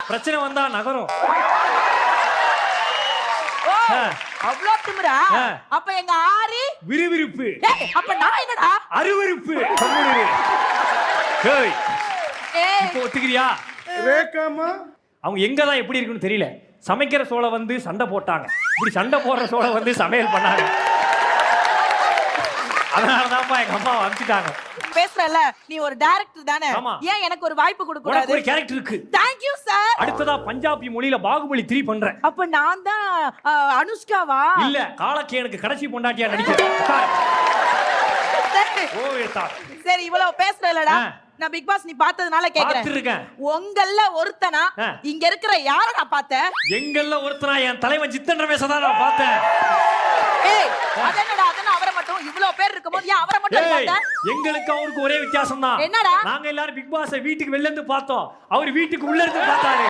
பிரச்சனை வந்தா நகரும். அவ்ளோ திமிரா? அப்ப எங்க ஆரி விறுவிறுப்பு. அப்ப நான் என்னடா? அருவருப்பு. இப்போ ஒத்துக்கிறியா? ரேகாமா அவங்க எங்கதான் எப்படி இருக்குன்னு தெரியல. சமைக்கிற சோளை வந்து சண்டை போட்டாங்க, இப்படி சண்டை போடுற சோளை வந்து சமையல் பண்ணாங்க. அதனாலதான்ப்பா எங்க அம்மா அனுப்பிச்சிட்டாங்க. பேசுறல, நீ ஒரு டைரக்டர் தானே, ஏன் எனக்கு ஒரு வாய்ப்பு கொடுக்க கூடாது? உனக்கு ஒரு கேரக்டர் இருக்கு. Thank you sir. அடுத்ததா பஞ்சாபி மொழியில பாகுபலி 3 பண்றேன். அப்ப நான் தான் அனுஷ்காவா? இல்ல, காலக்கேனுக்கு கடைசி பொண்டாட்டியா நடிக்கிறேன். சரி, இவ்வளவு பேசுறலடா. நான் பிக் பாஸ் நீ பார்த்ததனால கேக்குறேன். உங்கல்ல ஒருத்தனா இங்க இருக்கிற யார நான் பார்த்தேன்? எங்கல்ல ஒருத்தனா என் தலைவன் ஜித்தன் ரமேஷ் தான் நான் பார்த்தேன். ஏய், அதனடா, அதன அவரை மட்டும் இவ்வளவு பேர் இருக்கும்போது ஏன் அவரை மட்டும் பார்த்தேன்? எங்களுக்கு அவருக்கு ஒரே வித்தியாசம் தான். என்னடா? நாங்க எல்லாரும் பிக் பாஸ் வீட்டுக்கு வெளில இருந்து பார்த்தோம், அவர் வீட்டுக்கு உள்ள இருந்து பார்த்தாரு.